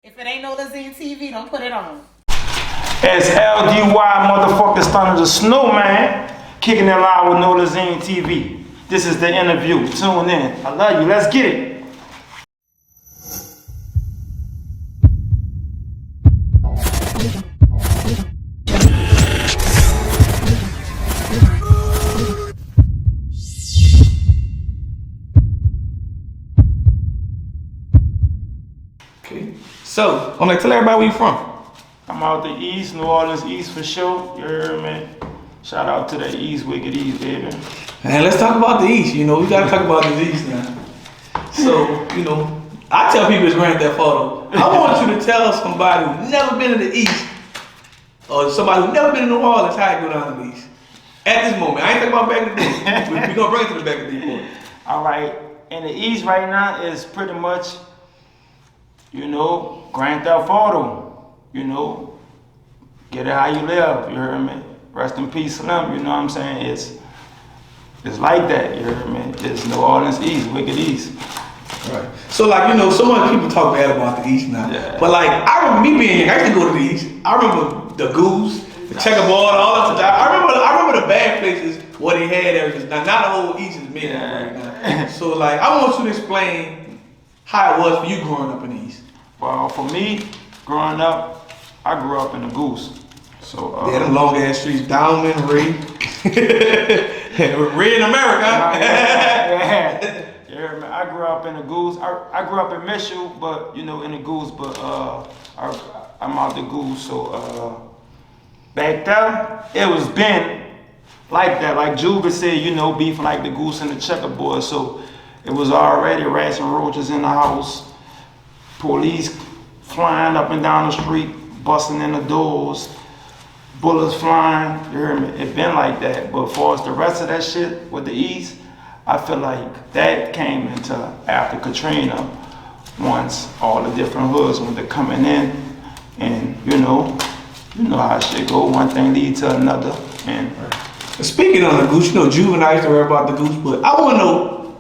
If it ain't Nolazine TV, don't put it on. It's LDY motherfucking Stunna the Snowman, kicking it live with Nolazine TV. This is the interview. Tune in. I love you. Let's get it. Okay. So, I'm like, tell everybody where you from. I'm out the East, New Orleans East for sure. You heard me? Shout out to the East, Wicked East, baby. And let's talk about the East. You know, we gotta talk about the East now. So, you know, I tell people it's Grand Theft Auto. I want you to tell somebody who's never been in the East, or somebody who's never been in New Orleans, how it go down in the East. At this moment, I ain't talking about back in the day. We're gonna bring it to the back of the day. All right, in the East right now is pretty much, you know, Grand Theft Auto. You know, get it how you live. You heard me? Rest in peace, Slim. You know what I'm saying? It's like that. You heard me? It's New Orleans East, Wicked East. Right. So, like, you know, so many people talk bad about the East now. Yeah. But, like, I remember me being here. I used to go to the East. I remember the Goose, the checkerboard, all that. I remember the bad places where they had everything. Now, not the whole East is made right now. So, like, I want you to explain how it was for you growing up in the East. Well, for me, growing up, I grew up in the Goose. So yeah, them long ass streets, Downman, Ray. Ray in America. Yeah. You heard me? I grew up in the Goose. I grew up in Mitchell, but you know, in the Goose, but I'm out the Goose. So back there, it was been like that. Like Juba said, you know, beefing like the Goose and the checkerboard. So it was already rats and roaches in the house, police flying up and down the street, busting in the doors, bullets flying. You hear me? It been like that. But for us, the rest of that shit with the East, I feel like that came into after Katrina. Once all the different hoods when they're coming in, and you know how shit go. One thing leads to another. And speaking on the Goose, you know, Juvenile used to worry about the Goose, but I want to know,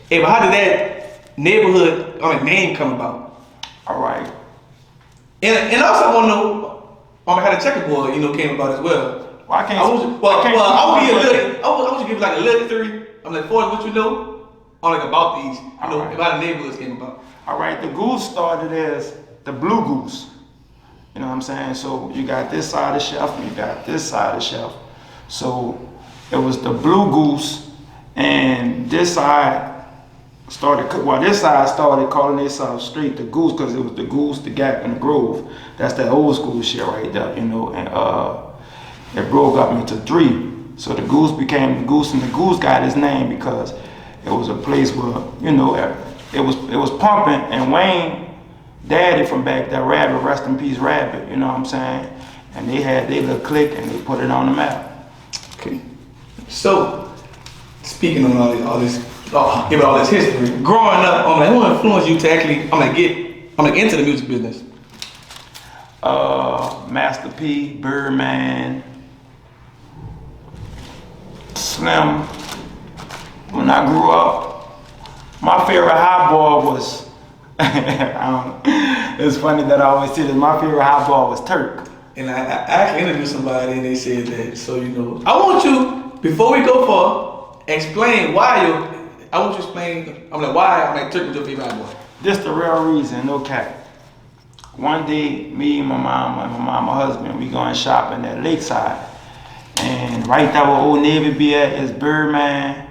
hey, how did that neighborhood, name come about? All right. And also I want to know how the checkerboard, you know, came about as well. Well, I want to give like a little theory. I'm like, for what you know, about these, you know, how the neighborhoods came about. All right, the Goose started as the Blue Goose. You know what I'm saying? So you got this side of the shelf and you got this side of the shelf. So it was the Blue Goose, and this side this side started calling themselves straight the Goose because it was the Goose, the Gap, and the Grove. That's that old school shit right there, you know. And it broke up into three. So the Goose became the Goose, and the Goose got his name because it was a place where, you know, it was pumping. And Wayne, daddy from back there, Rabbit, rest in peace, Rabbit. You know what I'm saying? And they had their little clique, and they put it on the map. Okay. So speaking on all this. Give it all this history. Growing up, who influenced you to actually, get into the music business? Master P, Birdman, Slim. When I grew up, my favorite hot ball was, it's funny that I always say this, my favorite hot ball was Turk. And I actually interviewed somebody and they said that, so you know. I want you, before we go far, explain why why Turk was your favorite hot ball. This the real reason, no cap. One day, me and my mama husband, we going shopping at Lakeside. And right there where Old Navy be at is Birdman,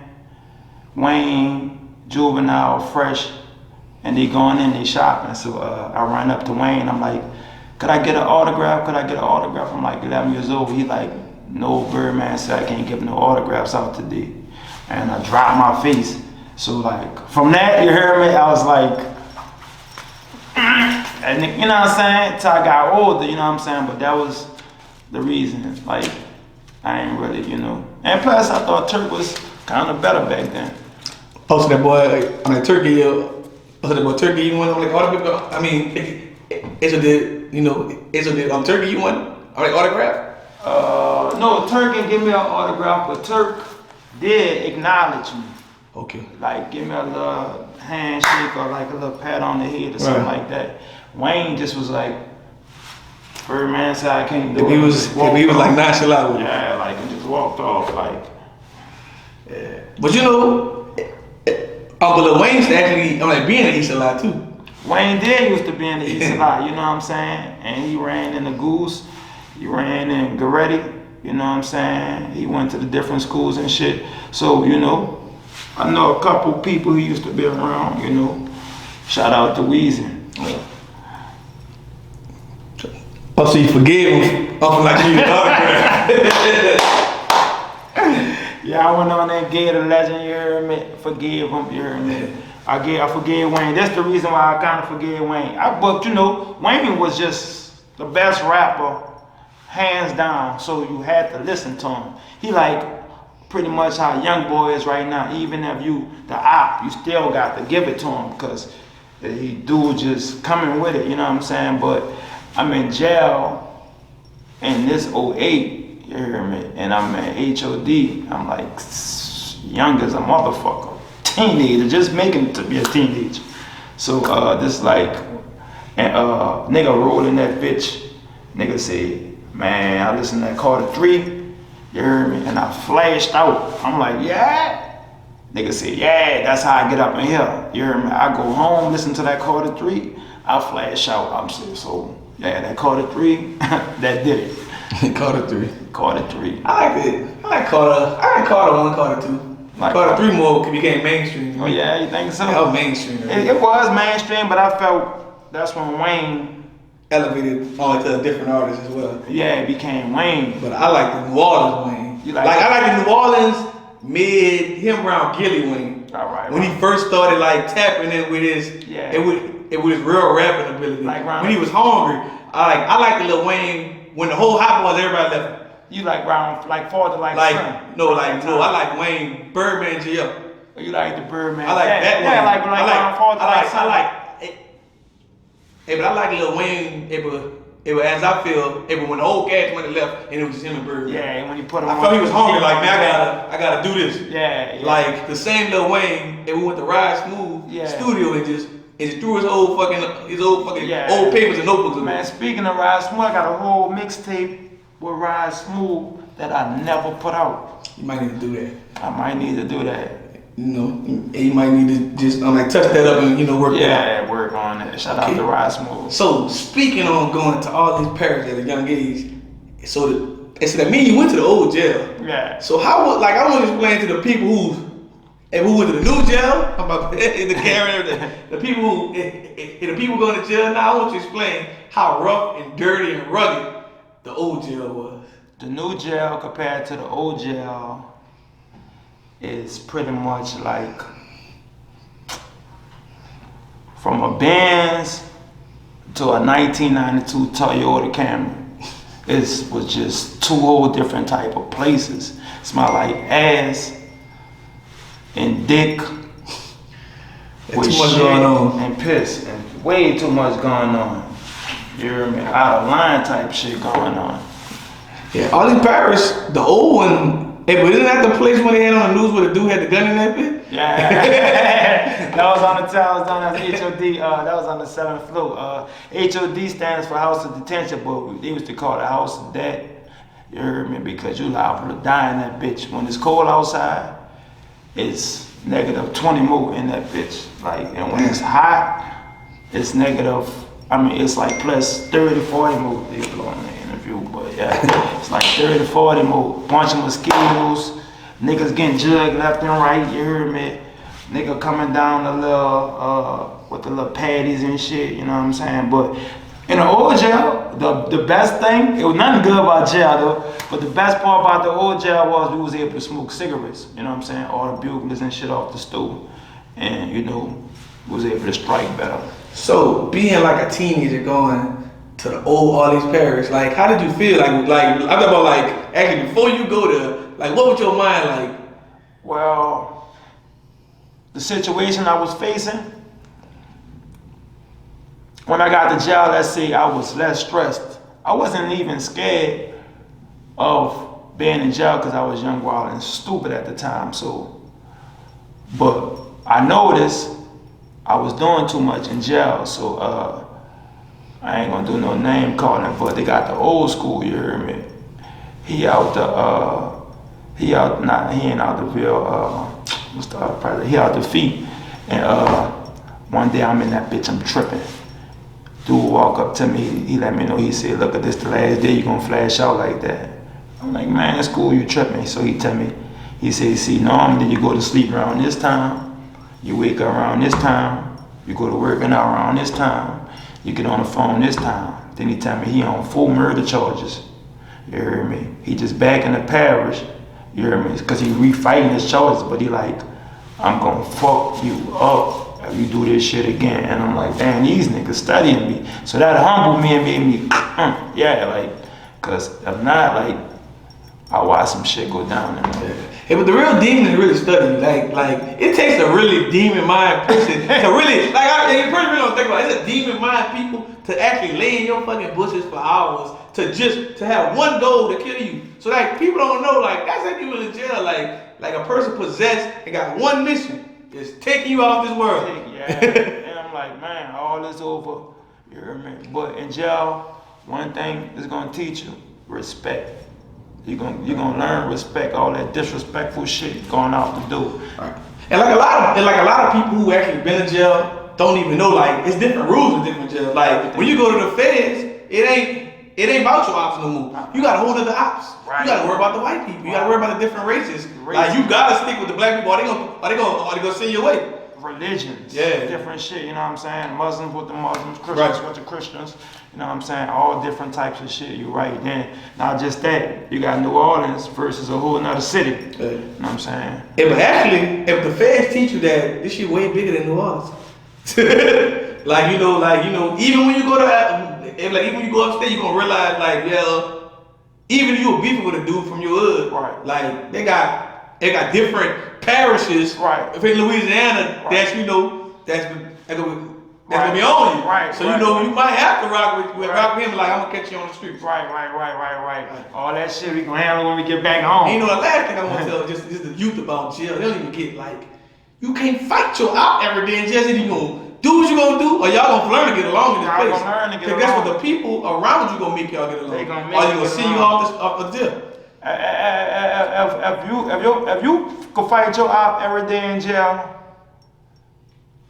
Wayne, Juvenile, Fresh, and they going in, they shopping. So I run up to Wayne, I'm like, could I get an autograph? I'm like 11 years old. He like, no, Birdman said I can't give no autographs out today. And I dropped my face. So like, from that, you hear me? I was like, and you know what I'm saying? Till I got older, you know what I'm saying? But that was the reason. Like, I ain't really, you know. And plus, I thought Turk was kind of better back then. Oh, so that boy, Turkey, Turkey, you won autograph? Turkey, you won autograph? No, Turk didn't give me an autograph, but Turk did acknowledge me. Okay. Like, give me a little handshake or like a little pat on the head or something like that. Wayne just was like, Birdman said I can't do If he was like nonchalant with it. Yeah, like he just walked off, like, yeah. But you know, Uncle Lil Wayne's actually, I'm like, being in the East a lot too. Wayne did used to be in the East a lot, you know what I'm saying? And he ran in the Goose, he ran in Goretti, you know what I'm saying? He went to the different schools and shit. So, you know, I know a couple people who used to be around, you know. Shout out to Weezy. Oh, so you forgave him off like you autograph. Yeah, I went on there, gave the legend, you heard me? Forgive him, you heard me? I forgave Wayne. That's the reason why I kind of forgave Wayne. But you know, Wayne was just the best rapper, hands down. So you had to listen to him. He like pretty much how Young Boy is right now. Even if you the op, you still got to give it to him because he dude just coming with it. You know what I'm saying? But I'm in jail in this 08. You hear me? And I'm at HOD. I'm like young as a motherfucker. Teenager, just making it to be a teenager. So this like, nigga rolling that bitch. Nigga said, man, I listened to that Carter 3. You heard me? And I flashed out. I'm like, yeah. Nigga said, yeah, that's how I get up in here. You heard me? I go home, listen to that Carter 3. I flash out. I'm saying, so yeah, that Carter 3, that did it. Carter 3. Carter 3. I like it. I like Carter 1, Carter 2. Like Carter 3 more became mainstream. Oh yeah, you think so? That was mainstream. It was mainstream, but I felt that's when Wayne elevated only to a different artist as well. Yeah, it became Wayne. But I like the New Orleans Wayne. I like the New Orleans mid him around Gilly Wayne. All right. When he first started like tapping in with his it with his real rapping ability. Like when he was hungry. I like the Lil Wayne when the whole hot boys everybody left. You like round like farther like I like Wayne Birdman GL. You like the Birdman. I like that yeah, Wayne. like round farther but I like Lil Wayne. It was as I feel. It was when the old cats went and left, and it was just him and Birdman. Yeah, and when he put him I felt he was hungry. Like man, I gotta do this. Yeah. Like the same Lil Wayne, and we went to Ride Smooth studio and just threw his old fucking old papers and notebooks. Man, speaking of Ride Smooth, I got a whole mixtape with Ride Smooth that I never put out. You might need to do that. I might need to do that. You know, you might need to just touch that up and work that out. Yeah, work on it. Shout out to Ride Smooth. So speaking on going to all these parishes at a young age, so that means you went to the old jail. Yeah. So I want to explain to the people who went to the new jail, the people going to jail now. I want you to explain how rough and dirty and rugged the old jail was. The new jail compared to the old jail is pretty much like from a Benz to a 1992 Toyota Camry. It was just two whole different type of places. Smell like ass and dick with too much shit going on. and piss and way too much going on. You hear me? Out of line type shit going on. Yeah, all these parishes, the old one. Hey, but isn't that the place when they had on the news where the dude had the gun in that bit? Yeah, that was on the tower. That was HOD. That was on the 7th floor. HOD stands for House of Detention, but they used to call it House of Death. You heard me? Because you liable to die in that bitch. When it's cold outside, it's negative 20 more in that bitch. And when it's hot, it's negative. It's like plus 30, 40 more. They blow in the interview, but yeah, it's like 30, 40 more. Bunch of mosquitoes. Niggas getting jugged left and right, you heard me? Nigga coming down the little, with the little patties and shit, you know what I'm saying? But in the old jail, the best thing, it was nothing good about jail though, but the best part about the old jail was we was able to smoke cigarettes, you know what I'm saying? All the buglers and shit off the stove. And, we was able to strike better. So, being like a teenager going to the all these parishes, how did you feel? I'm talking about actually before you go there, what was your mind like? Well, the situation I was facing, when I got to jail, let's say I was less stressed. I wasn't even scared of being in jail because I was young, wild, and stupid at the time. But I noticed I was doing too much in jail. So I ain't gonna do no name calling, but they got the old school, you hear me? He ain't out the Ville, what's the other part? He out the feet. And one day I'm in that bitch, I'm tripping. Dude walk up to me, he let me know, he said, look, at this the last day you gonna flash out like that. I'm like, man, it's cool, you tripping. So he tell me, he said, see, normally you go to sleep around this time, you wake up around this time, you go to work and out around this time, you get on the phone this time. Then he tell me he on 4 murder charges. You hear me? He just back in the parish. You hear me? Because he refighting his charges, but he like, I'm gonna fuck you up if you do this shit again. And I'm like, damn, these niggas studying me. So that humbled me and made me, yeah, like, cause if not, like, I watch some shit go down. Yeah, but the real demon is really studying. Like it takes a really demon mind person to really, you really don't think about it. It's a demon mind people to actually lay in your fucking bushes for hours to have one goal to kill you. So like people don't know, like that's how people in jail. Like a person possessed and got one mission, is taking you off this world. Yeah, and I'm like, man, all this over. You hear me? But in jail, one thing is gonna teach you respect. You're gonna learn respect, all that disrespectful shit going out the door. Right. And like a lot of people who actually been in jail don't even know, like, it's different rules in different jails. Like when you go to the feds, it ain't about your ops no more. You got a whole other ops. Right. You got to worry about the white people. You got to worry about the different races. Like you got to stick with the black people. Are they gonna send you away? Religions, yeah, different shit. You know what I'm saying? Muslims with the Muslims, Christians with the Christians. You know what I'm saying? All different types of shit. You right. Then not just that, you got New Orleans versus a whole another city. You know what I'm saying? Yeah, but actually, if the feds teach you that, this shit way bigger than New Orleans. like you know, even when you go to even when you go upstate, you gonna realize, like, yeah, even if you a beefing with a dude from your hood, right? Like they got different parishes, right? If in Louisiana, right. That's gonna be on you, right? So you might have to rock with him. Like I'm gonna catch you on the street, right. All that shit we gonna handle when we get back home. And you know, the last thing I want to tell just the youth about jail. They don't even get, like, you can't fight your op every day in jail. You gonna do what you gonna do, or y'all gonna learn to get along in this place. Because that's what the people around you gonna make y'all get along. Or you gonna send you off the jail. If you could fight your op every day in jail,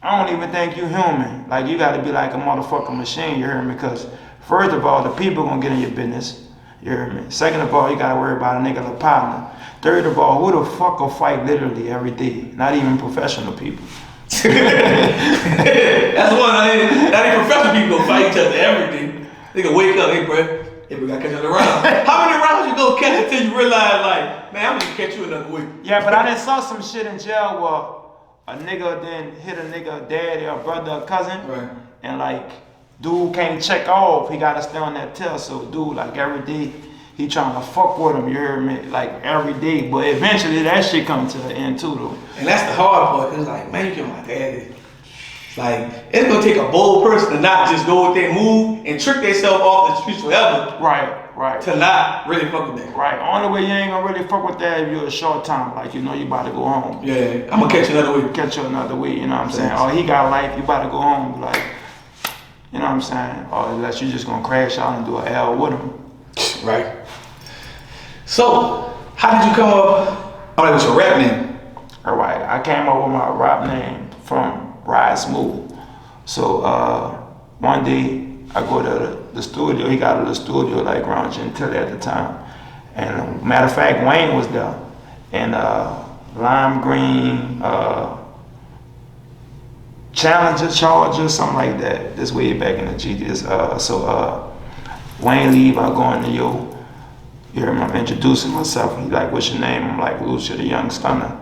I don't even think you human. Like, you gotta be like a motherfucking machine, you hear me? Because first of all, the people gonna get in your business, you hear me? Second of all, you gotta worry about a nigga like partner. Third of all, who the fuck will fight literally every day? Not even professional people. That's one. Not even professional people gonna fight each other every day. They gonna wake up, hey bro, we gotta catch another round. How many rounds you gonna catch until you realize, like, man, I'm gonna catch you another week? Yeah, but I done saw some shit in jail where a nigga then hit a nigga daddy or brother or cousin, right? And like, dude can't check off. He gotta stay on that tail. So dude, like every day, he trying to fuck with him. You hear me? Like every day, but eventually that shit come to the end too, though. And that's the hard part. Cause like, man, you kill my daddy. Like, it's gonna take a bold person to not just go with their move and trick themselves off the streets forever. Right. To not really fuck with that. Right. Only way you ain't gonna really fuck with that if you're a short time. Like, you know you about to go home. Yeah, I'm gonna catch you another week. Catch you another week, you know what I'm saying? Or he got life, you about to go home. Like, you know what I'm saying? Or unless you just gonna crash out and do an L with him. Right. So, how did you come up? I mean, what's your rap name? All right. I came up with my rap name from Ride Smooth. So, one day, I go to the studio. He got a studio like around Gentilly at the time. And matter of fact, Wayne was there. And Lime Green, Charger, something like that. This way back in the GDS. Wayne leave, I go into yo. You hear me? I'm introducing myself. He like, what's your name? I'm like, Julio the Young Stunna.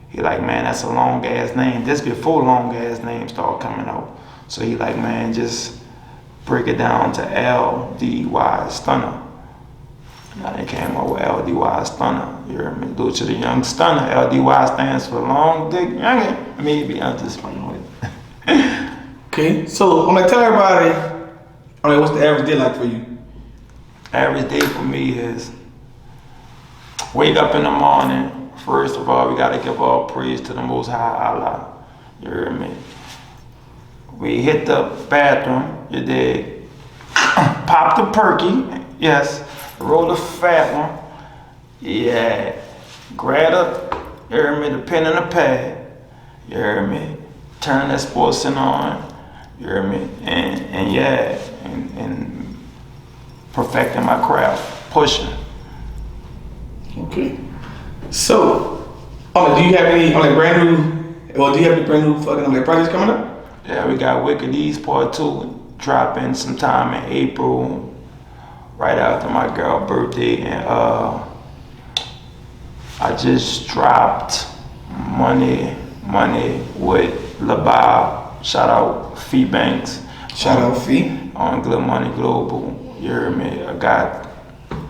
He like, man, that's a long ass name. This before long ass names start coming out. So he like, man, just break it down to LDY Stunna. And I came up with LDY Stunna. You hear me? Julio the Young Stunna. LDY stands for long dick youngin. Maybe I'm just fucking with it. Okay, so I'm gonna tell everybody, what's the average day like for you? Average day for me is wake up in the morning. First of all, we gotta give all praise to the Most High Allah. You hear me? We hit the bathroom, you dig? perky, yes. Roll a fat one. Yeah. Grab up, you heard me, the pen and the pad. You heard me. Turn that sports center on. You heard me. And yeah, and perfecting my craft, pushing. Okay. So, do you have any brand new? Well, do you have any brand new fucking projects coming up? Yeah, we got Wicked East Part 2 dropping sometime in April, right after my girl's birthday. And I just dropped Money with LaBob. Shout out Fee Banks. Shout out Fee. On Good Money Global. You heard me? I got an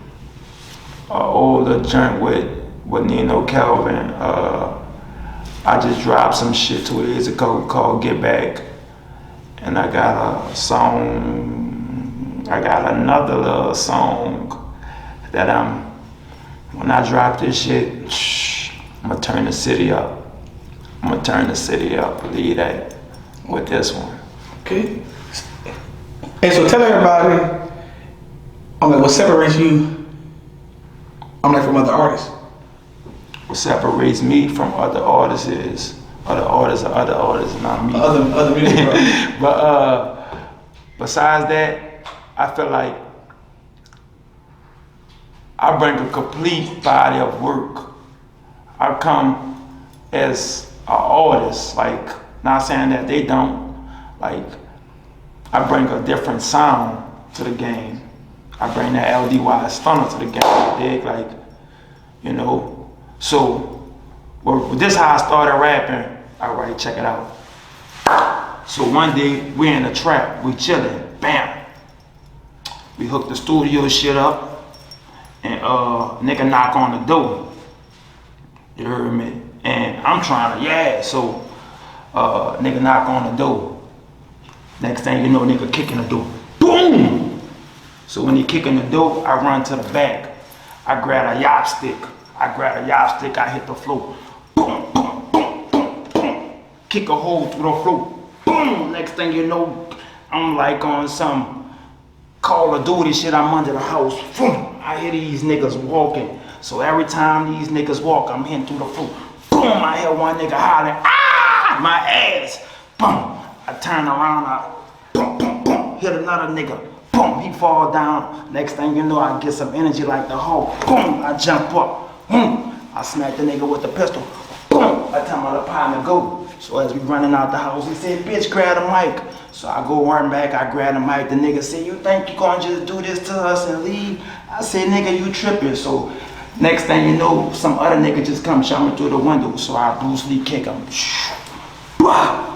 older joint with Nino Calvin. I just dropped some shit 2 days ago called Get Back. And I got a song, I got another little song that when I drop this shit, I'm gonna turn the city up. Believe that, with this one. Okay. Hey, so tell everybody, what separates you, from other artists? What separates me from other artists is other artists, not me. Other music artists. But besides that, I feel like I bring a complete body of work. I come as an artist, like, not saying that they don't, like, I bring a different sound to the game. I bring that LDY Stunna to the game, dig, like, you know. So, this is how I started rapping. All right, check it out. So one day, we in the trap, we chilling, bam. We hooked the studio shit up, and nigga knock on the door. You heard me? And I'm trying to, so nigga knock on the door. Next thing you know, nigga kicking the door. Boom! So when he kicking the door, I run to the back. I grab a yopstick. I hit the floor. Boom, boom, boom, boom, boom. Kick a hole through the floor. Boom! Next thing you know, I'm like on some Call of Duty shit. I'm under the house. Boom! I hear these niggas walking. So every time these niggas walk, I'm hitting through the floor. Boom! I hear one nigga hollering, ah! My ass! Boom! I turn around, I boom, boom, boom, hit another nigga. Boom! He fall down. Next thing you know, I get some energy like the Hulk. Boom! I jump up. Boom! I smack the nigga with the pistol. Boom! I tell my little partner go. So as we running out the house, he said, bitch, grab the mic. So I go run back, I grab the mic. The nigga said, you think you gonna just do this to us and leave? I said, nigga, you tripping. So next thing you know, some other nigga just come shot me through the window. So I Bruce Lee kick him.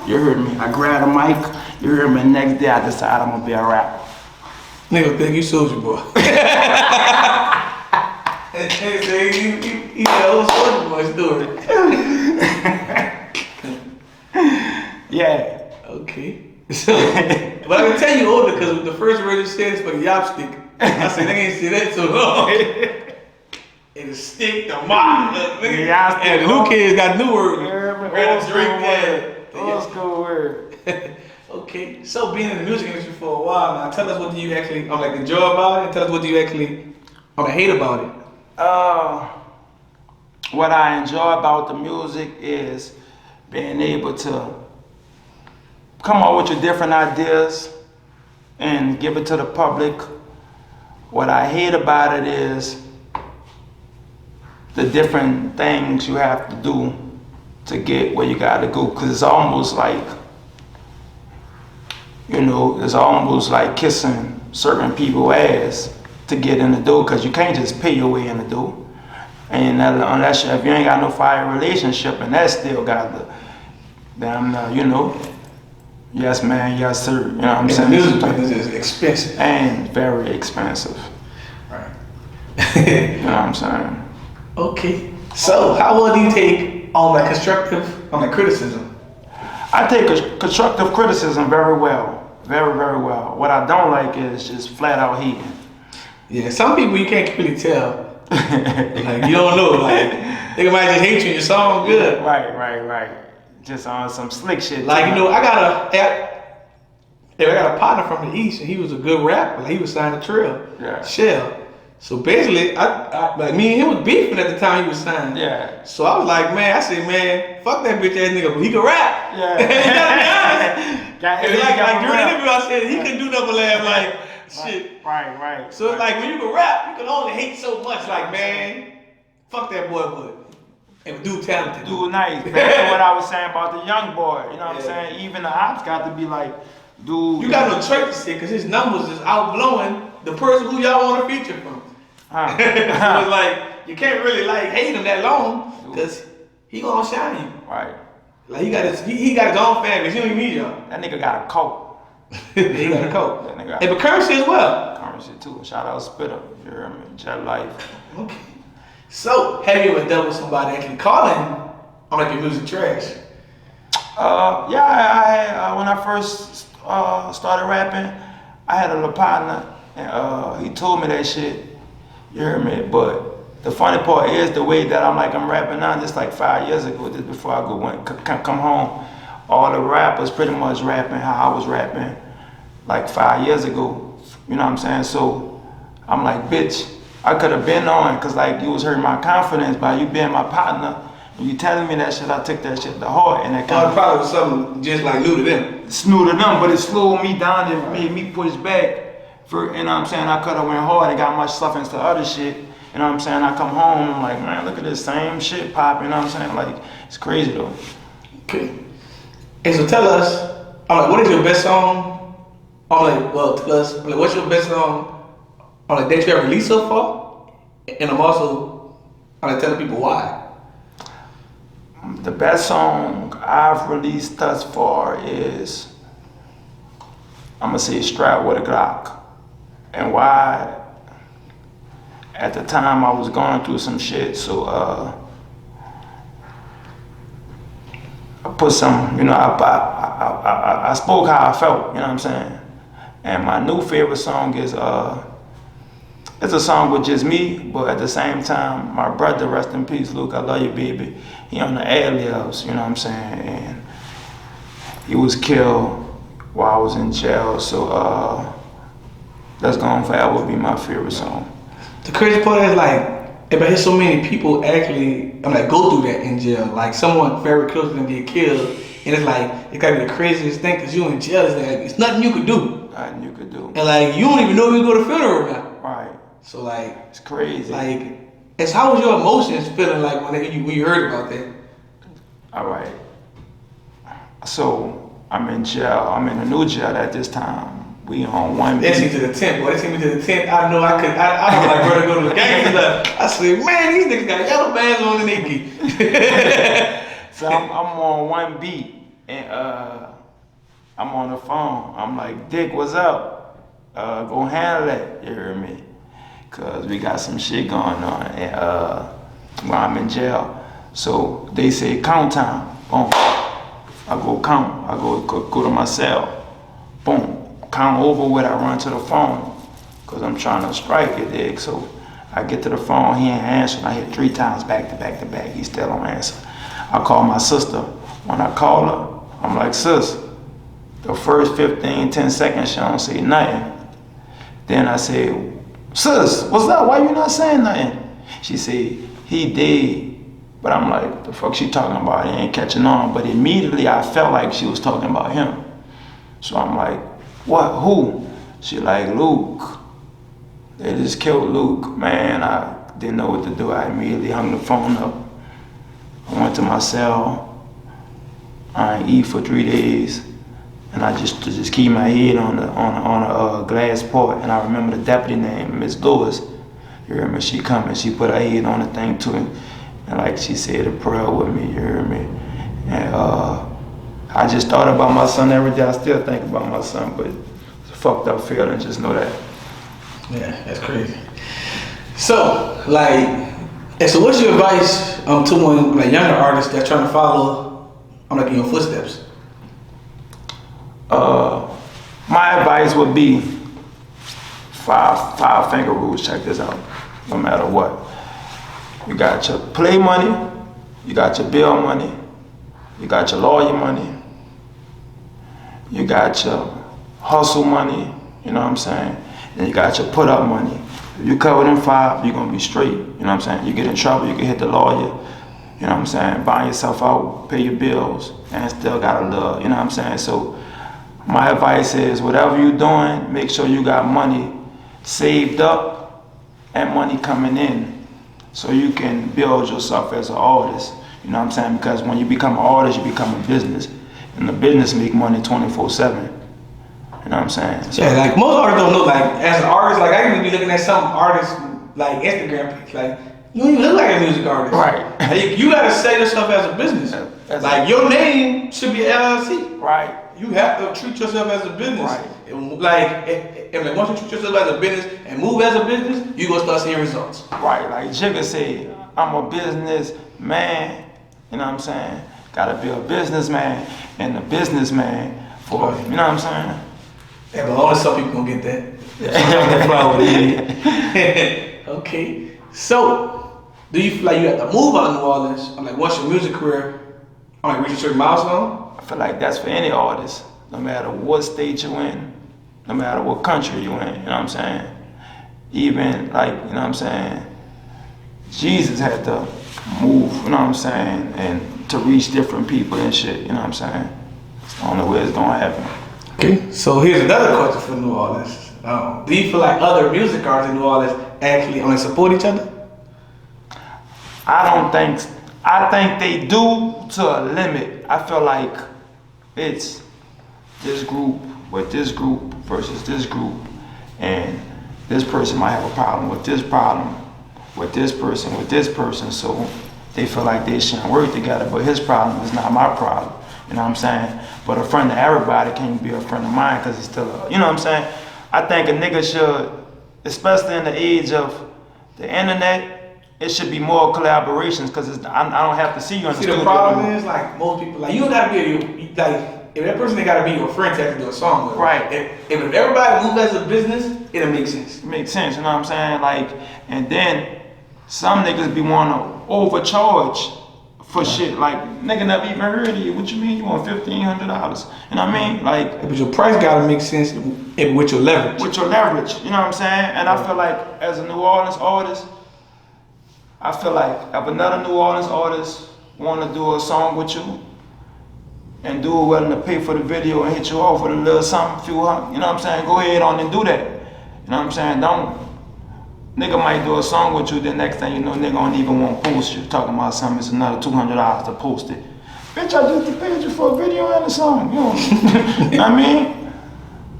You heard me. I grabbed the mic. You heard me. Next day, I decided I'm gonna be a rapper. Nigga think you Soulja Boy. You the old Soulja Boy story. Yeah. Okay. So, but I can tell you older because the first word it says for the yopstick. I said, nigga ain't see that so long. And the stick, the mop, and the new kids got new words. Old school word. Okay, so being in the music industry for a while now, tell us what do you actually enjoy about it, and tell us what do you actually hate about it. What I enjoy about the music is being able to come up with your different ideas and give it to the public. What I hate about it is the different things you have to do to get where you gotta go, because it's almost like, it's almost like kissing certain people's ass to get in the door, because you can't just pay your way in the door. And unless if you ain't got no fire relationship, and that still got the damn, yes man, yes sir, you know what I'm saying? The music business is expensive. And very expensive. Right. You know what I'm saying? Okay. So how well do you take on constructive criticism? I take constructive criticism very well. Very, very well. What I don't like is just flat out hating. Yeah, some people you can't really tell. Like, you don't know. Like, they might just hate you and your song good. Right. Just on some slick shit. Like, I got Yeah, I got a partner from the East, and he was a good rapper. Like, he was signed to Trill. Yeah. Shell. So basically, I like me and him was beefing at the time he was signed. Yeah. So I was like, man, I said, man, fuck that bitch ass nigga, but he can rap. Yeah. You gotta be honest. Like during the interview, I said he couldn't do nothing but laugh like shit. Right. So it's like when you can rap, you can only hate so much. Like, man, fuck that boy, but and dude talented. Dude nice. Back to what I was saying about the young boy. You know what I'm saying? Even the ops got to be like, dude. You got no trait to say because his numbers is outblowing the person who y'all want to feature from. So it's like you can't really like hate him that long because he gonna shine you. Right. Like he got his own fan base. He don't even need y'all. That nigga got a coat. He got a coat. That nigga And but currency as well. Currency too. Shout out Spitter. You hear me? Jet Life. Okay. So have you ever dealt with somebody actually calling on like your music trash? Yeah, I had when I first started rapping, I had a little partner and he told me that shit. You hear me? But the funny part is the way that I'm rapping now, just like 5 years ago, just before I come home, all the rappers pretty much rapping how I was rapping like 5 years ago. You know what I'm saying? So I'm like, bitch, I could have been on, cause like you was hurting my confidence by you being my partner. And you telling me that shit, I took that shit to heart, and that kind of probably was something just like new to them. It's new to them, but it slowed me down and made me push back. You know what I'm saying? I could have went hard and got much stuff into other shit. You know what I'm saying? I come home, I'm like, man, look at this same shit popping. You know what I'm saying? Like, it's crazy though. Okay. And so tell us, what is your best song? Tell us, what's your best song that you have released so far? And I'm also telling people why. The best song I've released thus far is, I'm gonna say Strap with a Glock. And why? At the time I was going through some shit, so I put some, I spoke how I felt, you know what I'm saying? And my new favorite song is, it's a song with just me, but at the same time, my brother, rest in peace, Luke, I love you, baby. He on the ad-libs, you know what I'm saying? And he was killed while I was in jail, so That's Gonna Forever be my favorite song. The crazy part is if I hear so many people actually, go through that in jail. Like someone very close to them get killed, and it's gotta be the craziest thing because you in jail. It's nothing you could do. Nothing you could do. And you don't even know if you go to funeral or not. Right. So it's crazy. How was your emotions feeling when you heard about that? All right. So I'm in jail. I'm in a new jail at this time. We on one. They sent me to the tent, boy. They sent me to the tent. I know I could. I don't like brother go to the game. I said, man, these niggas got yellow bands on in their geek. So I'm on one beat and I'm on the phone. I'm like, Dick, what's up? Go handle that. You hear me? Cause we got some shit going on and while I'm in jail. So they say count time. Boom. I go count. I go to my cell. Boom. Count over what I run to the phone. Cause I'm trying to strike it, dig. So I get to the phone, he ain't answering. I hit 3 times back to back to back. He still don't answer. I call my sister. When I call her, I'm like, sis, the first 10 seconds she don't say nothing. Then I say, sis, what's up? Why you not saying nothing? She said, he dead. But I'm like, the fuck she talking about? He ain't catching on. But immediately I felt like she was talking about him. So I'm like, what? Who? She like, Luke. They just killed Luke. Man, I didn't know what to do. I immediately hung the phone up. I went to my cell. I ain't eat for 3 days. And I just keep my head on a glass pot. And I remember the deputy name, Miss Lewis. You hear me? She come and she put her head on the thing too. And she said a prayer with me, you hear me? And I just thought about my son every day. I still think about my son, but it's a fucked up feeling, just know that. Yeah, that's crazy. So, so what's your advice to one younger artist that's trying to follow in your footsteps? My advice would be five finger rules. Check this out. No matter what, you got your play money, you got your bill money, you got your lawyer money, you got your hustle money, you know what I'm saying? Then you got your put up money. If you cover them 5, you're gonna be straight, you know what I'm saying? You get in trouble, you can hit the lawyer, you know what I'm saying? Buy yourself out, pay your bills, and still gotta love, you know what I'm saying? So my advice is whatever you're doing, make sure you got money saved up and money coming in so you can build yourself as an artist, you know what I'm saying? Because when you become an artist, you become a business. And the business make money 24/7. You know what I'm saying? So, yeah, like most artists don't know. Like as an artist, like I can be looking at some artists like Instagram page, like you don't even look like a music artist. Right. Like, you gotta sell yourself as a business. Like your name should be LLC. right. You have to treat yourself as a business. Right. And once you treat yourself as a business and move as a business, you gonna start seeing results. Right. Like Jigga said, I'm a business man. You know what I'm saying? Gotta be a businessman and a businessman for, you know what I'm saying? Yeah, but only some people gonna get that. Okay. So, do you feel like you have to move out of New Orleans? Or like once your music career, reach a certain milestone? I feel like that's for any artist, no matter what state you're in, no matter what country you're in, you know what I'm saying? Even like, you know what I'm saying? Jesus had to move, you know what I'm saying? And to reach different people and shit, you know what I'm saying? It's the only way it's gonna happen. Okay, so here's another question for New Orleans. Do you feel like other music artists in New Orleans actually only support each other? I think they do to a limit. I feel like it's this group with this group versus this group, and this person might have a problem with this person, so they feel like they shouldn't work together, but his problem is not my problem, you know what I'm saying? But a friend of everybody can't be a friend of mine because he's still a, you know what I'm saying? I think a nigga should, especially in the age of the internet, it should be more collaborations because I don't have to see you in the studio. The problem is, like, most people, like, you don't gotta be, like, if that person ain't gotta be your friend to actually do a song with. Right. If everybody moves as a business, it'll make sense. It makes sense, you know what I'm saying? Like, and then some niggas be wanna overcharge for shit. Like, nigga never even heard of you. What you mean you want $1,500? You know what I mean? Like, but your price gotta make sense with your leverage. With your leverage, you know what I'm saying? And I feel like as a New Orleans artist, I feel like if another New Orleans artist wanna do a song with you and do it willing to pay for the video and hit you off with a little something, few hundred, you know what I'm saying? Go ahead on and do that. You know what I'm saying? Nigga might do a song with you, the next thing you know, nigga don't even want to post you. Talking about something, it's another $200 to post it. Bitch, I just paid you for a video and a song. You know what I mean?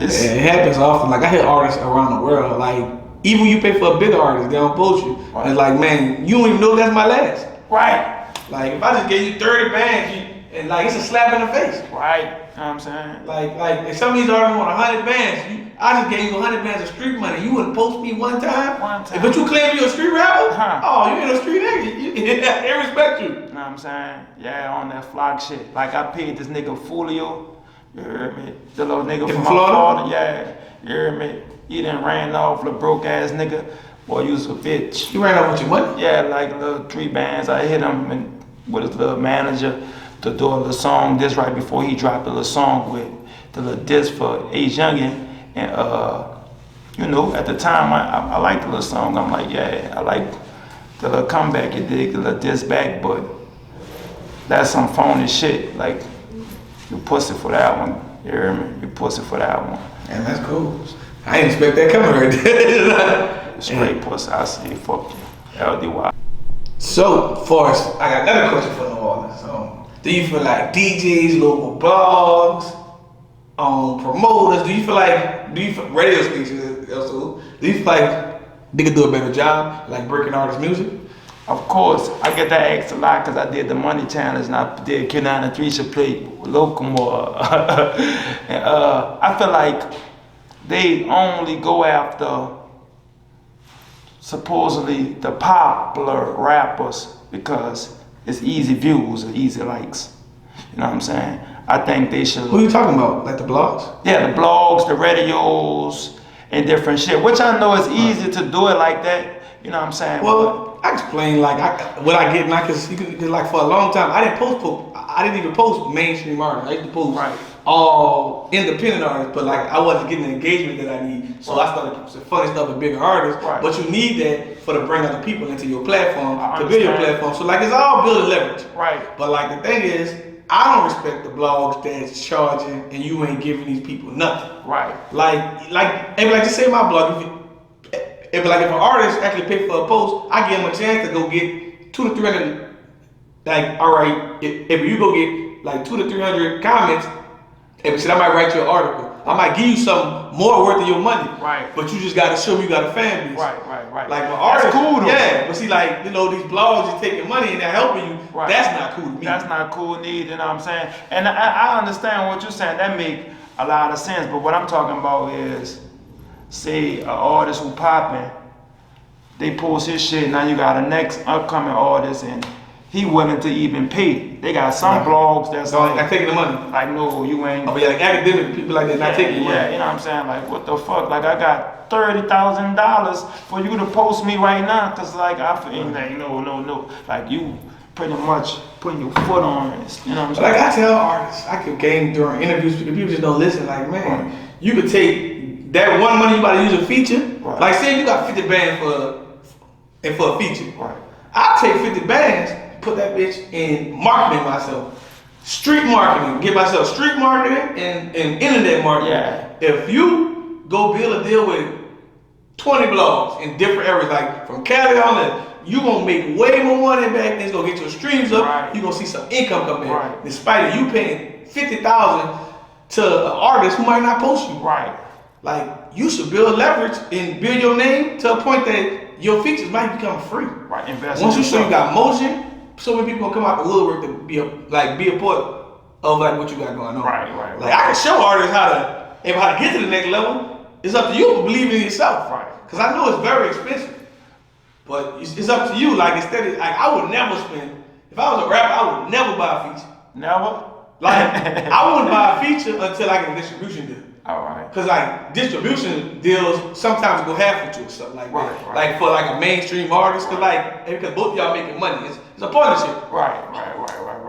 Yeah, it happens often. Like, I hear artists around the world, like, even when you pay for a big artist, they don't post you. Right. And it's like, man, you don't even know that's my last. Right. Like, if I just gave you 30 bands, and like, it's a slap in the face. Right. You know what I'm saying? Like, if some of these artists want 100 bands, I just gave you 100 bands of street money. You wouldn't post me one time? But you claim you're a street rapper? Oh, you ain't a street nigga. They respect you. You know what I'm saying? Yeah, on that flock shit. Like, I paid this nigga Foolio. You heard me? The little nigga from Florida. Yeah. You heard me? He done ran off, little broke ass nigga. Boy, you was a bitch. You ran off with your money? Yeah, like little 3 bands. I hit him with his little manager to do a little song. This right before he dropped a little song with the little disc for Age Youngin. And you know, at the time I liked the little song. I'm like, yeah, I like the little comeback you did, the little disc back, but that's some phony shit. Like, you pussy for that one. You hear me? You pussy for that one. Man, that's cool. I didn't expect that coming right there. Straight pussy, I see, fuck you. LDY. So, Forrest, I got another question for New Orleans. Do you feel like DJs, local blogs, promoters, do you feel radio stations also, do you feel like they could do a better job, like breaking artists' music? Of course, I get that asked a lot because I did the Money Challenge and I did Q93 should play local more. And I feel like they only go after supposedly the popular rappers because it's easy views or easy likes. You know what I'm saying? I think they should. Who are you talking about? Like the blogs? Yeah, the blogs, the radios, and different shit. Which I know is easy to do it like that. You know what I'm saying? Well, I explain like what I get now, cause like for a long time I didn't even post mainstream artists. I used to post all independent artists, but like I wasn't getting the engagement that I need. So I started some funny stuff with bigger artists. Right. But you need that for to bring other people into your platform, to build your understand. platform. So like it's all building leverage. Right. But like the thing is, I don't respect the blogs that's charging and you ain't giving these people nothing. Right. Like just say my blog, if an artist actually pay for a post, I give him a chance to go get 200 to 300. Like, all right, if you go get like 200 to 300 comments, I might write you an article. I might give you something more worth of your money. Right. But you just gotta show me you got a fan base. Right. Like my artist, cool though. yeah. But see, like these blogs is taking money and they're helping you. Right. That's not cool to me. That's not cool neither, you know what I'm saying? And I understand what you're saying. That make a lot of sense. But what I'm talking about is, say, an artist who popping, they post his shit. Now you got a next upcoming artist, and he willing to even pay. They got some blogs that's like taking the money. like, no, you ain't. Oh, but yeah, like academic people like that not taking the money. Yeah, you know what I'm saying? Like, what the fuck? Like, I got $30,000 for you to post me right now, cause like I feel like no. Like you pretty much putting your foot on it. You know what I'm saying? Like I tell artists, I can game during interviews because people just don't listen. Like, man, you could take that one money you about to use a feature. Right. Like, say you got 50 bands for a feature. Right. I'll take 50 bands, put that bitch in marketing myself. Street marketing, get myself street marketing and internet marketing. Yeah. If you go build a deal with 20 blogs in different areas, like from Cali on that, you gonna make way more money back. It's gonna get your streams up. Right. You gonna see some income come in. Right. Despite of you paying $50,000 to an artist who might not post you. Right. Like you should build leverage and build your name to a point that your features might become free. Right. Invest Once in you show you yourself. got motion, so many people gonna come out the woodwork to be a part of like what you got going on. Right. Like I can show artists how to get to the next level. It's up to you to believe in yourself. Right. Cause I know it's very expensive, but it's up to you. Like instead of like I would never spend. If I was a rapper, I would never buy a feature. Never. Like I wouldn't buy a feature until I get a distribution deal. All right. Cause like distribution deals sometimes go half with you or something like that. Right. Like for like a mainstream artist, because both of y'all making money, it's a partnership. Right.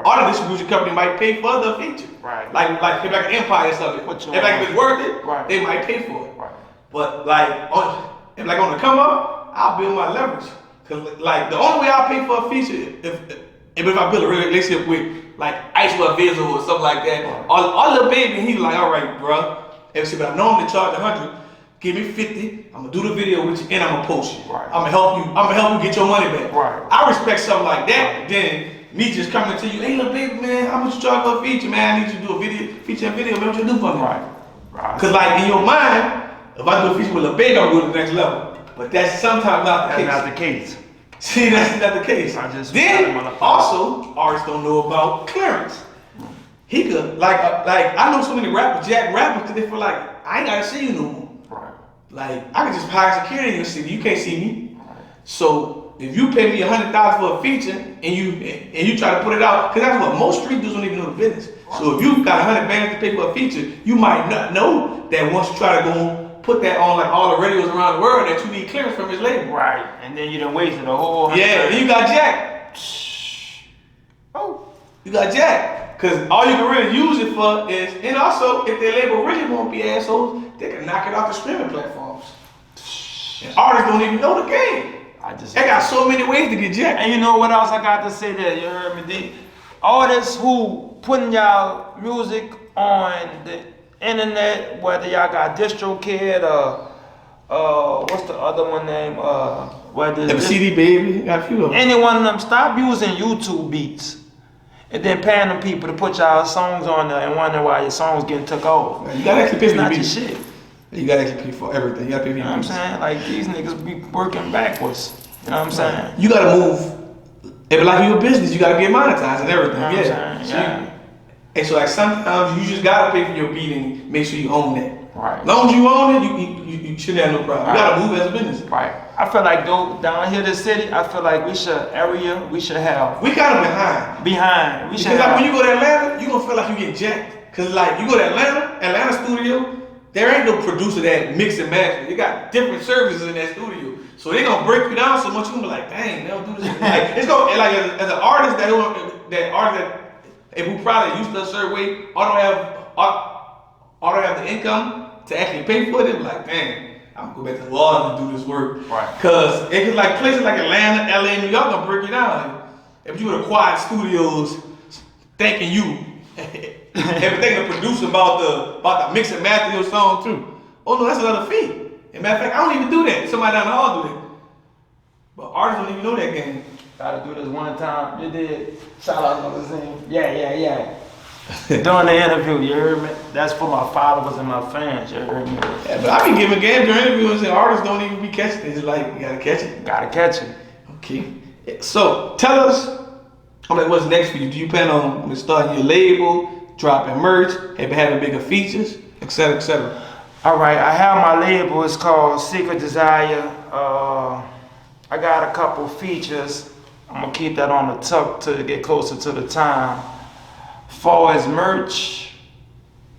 All the distribution company might pay for the feature. Right. Like if like an Empire or something. What you If like if it's worth it, Right. they might pay for it. Right. But like on the come up, I'll build my leverage. Cause like the only way I'll pay for a feature if I build a relationship with like Ice Love Visual or something like that. Right. All little baby, he's like, all right, bro. But I normally charge 100. Give me 50. I'm gonna do the video with you and I'm gonna post you. Right. I'm gonna help you get your money back. Right. I respect something like that. Then me just coming to you, hey little baby man, how much you charge for a feature, man? I need you to do a feature and video, man. What you do for me? Right. Cause like in your mind, if I do a feature with a baby, I'm going to the next level. But that's sometimes not the case. That's not the case. See, that's not the case. Then also, artists don't know about clearance. He could I know so many rappers, jack rappers, cause they feel like I ain't gotta see you no more. Right. Like I can just hire security in your city. You can't see me. Right. So if you pay me $100,000 for a feature and you try to put it out, cause that's what most street dudes don't even know the business. Right. So if you got 100 bands to pay for a feature, you might not know that once you try to go put that on like all the radios around the world that you need clearance from his label. Right. And then you done wasted a whole then you got jacked. You got jacked. Cause all you can really use it for is, and also if their label really won't be assholes, they can knock it off the streaming platforms. And artists don't even know the game. They got so many ways to get jacked. And you know what else I got to say there? You heard me? Artists who putting y'all music on the internet, whether y'all got DistroKid or what's the other one name? Whether CD Baby, got a few of them. Any one of them, stop using YouTube beats. And then paying them people to put y'all songs on there and wondering why your songs getting took off. You gotta actually pay for the beat. your shit. You gotta actually pay for everything. You gotta pay for You know what I'm saying? Like these niggas be working backwards. You know what I'm saying? You gotta move. If like you a business, you gotta get monetized and everything. You know what I'm saying? And so like sometimes you just gotta pay for your beat and make sure you own that. Right. As long as you own it, you shouldn't have no problem. Right. You gotta move as a business. Right. I feel like down here in the city, I feel like we should have. We kind of behind. We because should like have. when you go to Atlanta, you gonna feel like you get jacked. Cause like you go to Atlanta studio, there ain't no producer that mix and match. They got different services in that studio. So they gonna break you down so much, you gonna be like, dang, they don't do this. Like it's gonna as an artist who probably used to a certain way, or don't have or they have the income to actually pay for it, like, dang, I'm gonna go back to law and do this work. Right. Cause it could like places like Atlanta, LA, New York gonna break you down. Like, if you would have quiet studios thanking you, everything the producer about the mix and master your song too. Oh no, that's another fee. As a matter of fact, I don't even do that. Somebody down the hall do that. But artists don't even know that game. Gotta do this one time. You did. Shout out Nolazine. Yeah. During the interview, you heard me? That's for my followers and my fans, you heard me? Yeah, but I be giving games during interviews and artists don't even be catching it. It's like, you gotta catch it. Gotta catch it. Okay. So, tell us, what's next for you? Do you plan on starting your label, dropping merch, having bigger features, etc., etc.? All right, I have my label. It's called Secret Desire. I got a couple features. I'm gonna keep that on the tuck till it get closer to the time. Far as merch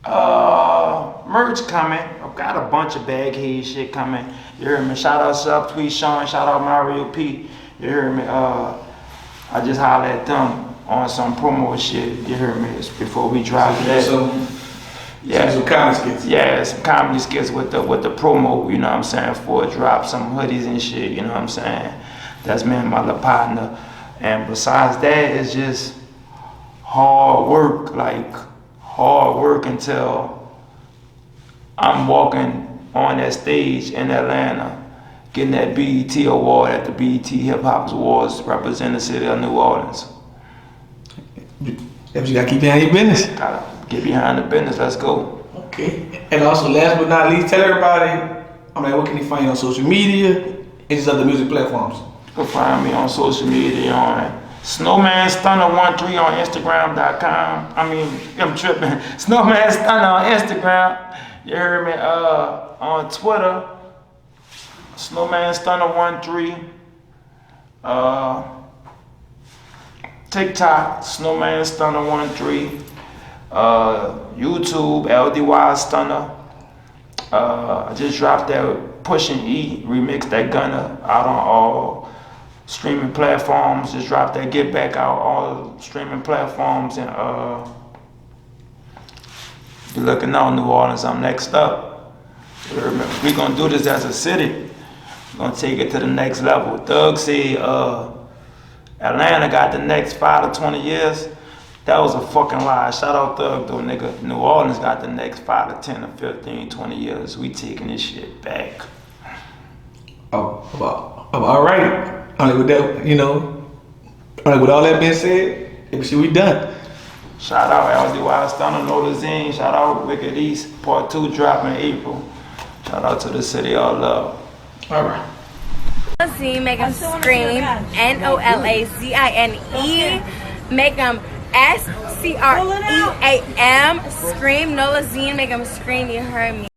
coming. I've got a bunch of baghead shit coming. You heard me? Shout out Subtweet Sean. Shout out Mario P. You heard me? I just hollered at them on some promo shit. You heard me? It's before we drop that. Some comedy skits. Yeah, some comedy skits with the promo. You know what I'm saying? For a drop, some hoodies and shit. You know what I'm saying? That's me and my little partner. And besides that, it's just hard work until I'm walking on that stage in Atlanta, getting that BET award at the BET Hip Hop Awards representing the city of New Orleans. You gotta keep behind your business. Gotta get behind the business, let's go. Okay. And also, last but not least, tell everybody, what can they find you on social media and these other music platforms? You can find me on social media on Snowman Stunna 13 on Instagram.com. I'm tripping. Snowman Stunna on Instagram. You heard me? On Twitter, Snowman Stunna 13. TikTok, Snowman Stunna 13. YouTube, LDY Stunna. I just dropped that Pushing E remix, that Gunna, out on all streaming platforms. Just dropped that Get Back out all streaming platforms. And if you're looking out, New Orleans, I'm next up. We're gonna do this as a city. We're gonna take it to the next level. Doug said Atlanta got the next 5 to 20 years. That was a fucking lie. Shout out Thug though, nigga. New Orleans got the next 5 to 10 to 15, 20 years. We taking this shit back. All right. With that, with all that being said, we done. Shout out LDY Stunna, Nolazine. Shout out Wicked East. Part 2 drop in April. Shout out to the city of love. All right. Nolazine, make them scream. Nolazine. Make them SCREAM. Scream. Nolazine, make them scream. You heard me.